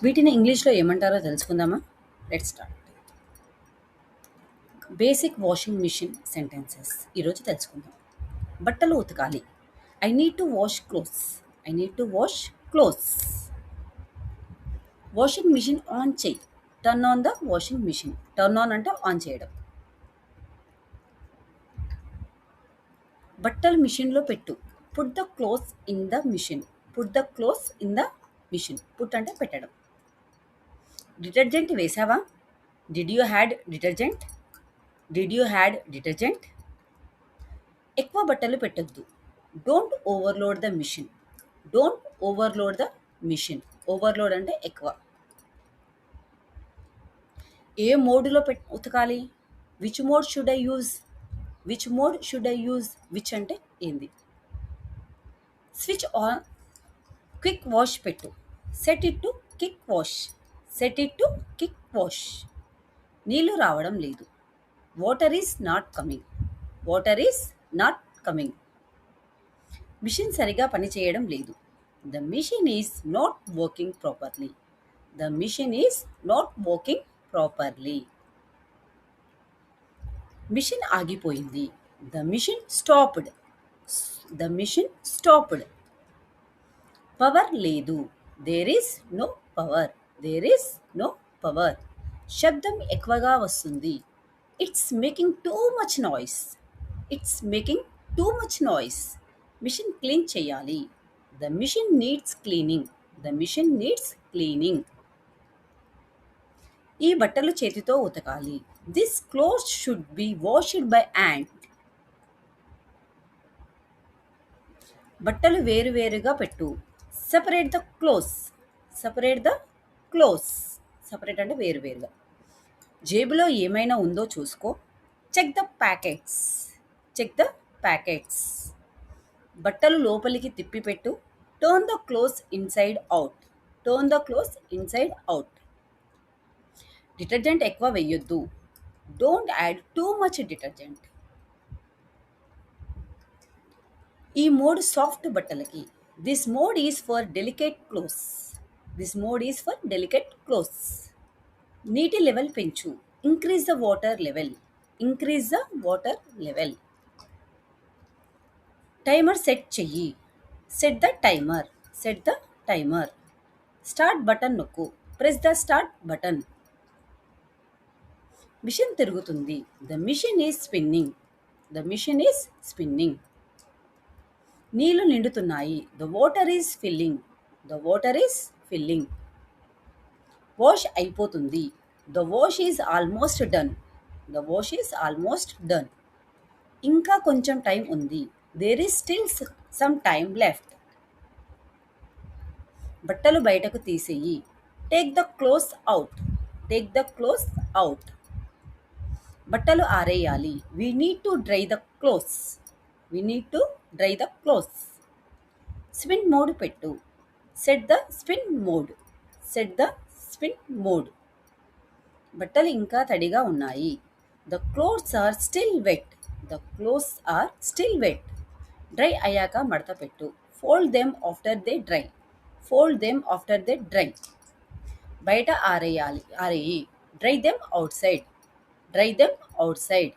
వీటిని ఇంగ్లీష్‌లో ఏమంటారో తెలుసుకుందామా? Let's start. Basic washing machine sentences ఈరోజు తెలుసుకుందాం. బట్టలు ఉతకాలి. I need to wash clothes. I need to wash clothes. Washing machine on చెయ్యి. Turn on the washing machine. Turn on అంటే ఆన్ చేయడం. బట్టలు మిషన్‌లో పెట్టు. Put the clothes in the machine. Put the clothes in the machine. Put అంటే పెట్టడం. Detergent వేసావా? Did you had detergent? Did you had detergent? ఎక్కువ బట్టలు పెట్టొద్దు. Don't overload the machine. Don't overload the machine. Overload అంటే ఎక్కువ. ఏ మోడ్లో ఉతకాలి? Which mode should I use? Which mode should I use? Which అంటే ఏంది? స్విచ్ ఆన్ క్విక్ వాష్ పెట్టు. Set it to quick wash. Set it to quick wash. నీళ్లు రావడం లేదు. Water is not coming. Water is not coming. Machine సరిగా పనిచేయడం లేదు. The machine is not working properly. The machine is not working properly. Machine ఆగిపోయింది. The machine stopped. The machine stopped. Power లేదు. There is no power. There is no power. శబ్దం ఎక్కువగా వస్తుంది. It's making too much noise. It's making too much noise. Machine clean చేయాలి. The machine needs cleaning. The machine needs cleaning. ఈ బట్టలు చేతితో ఉతకాలి. This clothes should be washed by hand. బట్టలు వేరువేరుగా పెట్టు. Separate the clothes. Separate the clothes. Separate అంటే వేరువేరుగా. జేబులో ఏమైనా ఉందో చూసుకో. Check the packets. Check the pockets. బట్టలు లోపలికి తిప్పిపెట్టు. Turn the clothes inside out. Turn the clothes inside out. Detergent ఎక్కువ వేయొద్దు. Don't add too much detergent. ఈ మోడ్ సాఫ్ట్ బట్టలకి. This mode is for delicate clothes. This mode is for delicate clothes. నీటి level పెంచు. Increase the water level. Increase the water level. Timer set చెయ్యి. Set the timer. Set the timer. Start button నొక్కు. Press the start button. Machine తిరుగుతుంది. The machine is spinning. The machine is spinning. నీళ్లు నిండుతున్నాయి. The water is filling. The water is filling. Wash అయిపోతుంది. The wash is almost done. The wash is almost done. ఇంకా కొంచెం time ఉంది. There is still some time left. బట్టలు బయటకు తీసేయి. Take the clothes out. Take the clothes out. బట్టలు ఆరేయాలి. We need to dry the clothes. We need to dry the clothes. Spin mode పెట్టు. Set the spin mode. Set the spin mode. బట్టలు ఇంకా తడిగా ఉన్నాయి. The clothes are still wet. The clothes are still wet. Dry అయ్యాక మడత పెట్టు. Fold them after they dry. Fold them after they dry. బయట ఆరేయి. Dry them outside. Dry them outside.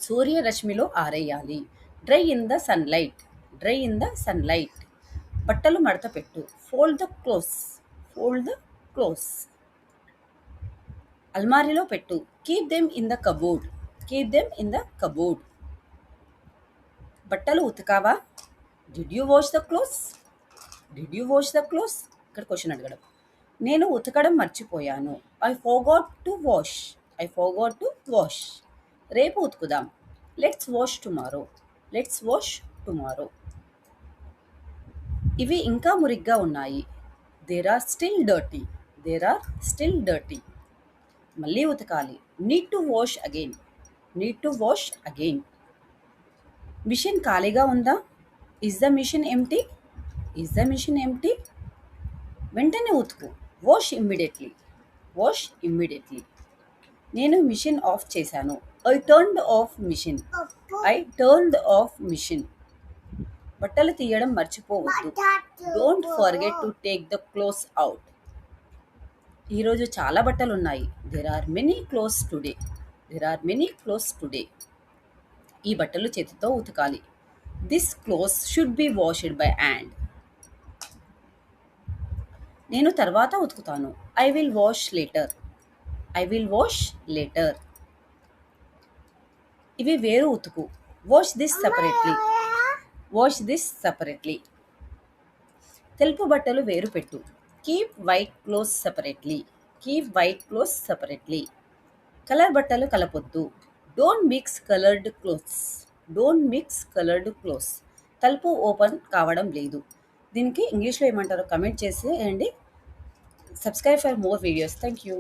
సూర్యరశ్మిలో ఆరేయాలి. Dry in the sunlight. Dry in the sunlight. బట్టలు మడత పెట్టు. Fold the clothes. Fold the clothes. అల్మారీలో పెట్టు. Keep them in the cupboard. Keep them in the cupboard. బట్టలు ఉతకావా? Did you wash the clothes? Did you wash the clothes? ఇక్కడ question అడగడం. నేను ఉతకడం మర్చిపోయాను. I forgot to wash. I forgot to wash. రేపు ఉతుకుదాం. Let's wash tomorrow. Let's wash tomorrow. ఇవి ఇంకా మురిగ్గా ఉన్నాయి. There are still dirty. There are still dirty. మళ్ళీ ఉతకాలి. Need to wash again. Need to wash again. Machine ఖాళీగా ఉందా? Is the machine empty? Is the machine empty? వెంటనే ఉతుకు. Wash immediately. Wash immediately. నేను మిషన్ ఆఫ్ చేశాను. I turned off machine. I turned off machine. బట్టలు తీయడం మర్చిపోవద్దు. Don't forget to take the clothes out. ఈరోజు చాలా బట్టలున్నాయి. There are many clothes today. There are many clothes today. ఈ బట్టలు చేతితో ఉతకాలి. This clothes should be washed by hand. నేను తర్వాత ఉతుకుతాను. I will wash later. I will wash later. ఇవి వేరు ఉతుకు. Wash this separately. Wash this separately. తెలుపు బట్టలు వేరు పెట్టు. Keep white clothes separately. Keep white clothes separately. Colour బట్టలు కలపొద్దు. Don't mix coloured clothes. Don't mix coloured clothes. తలుపు ఓపెన్ కావడం లేదు. దీనికి ఇంగ్లీష్లో ఏమంటారో కమెంట్ చేసి అండి. Subscribe for more videos. Thank you.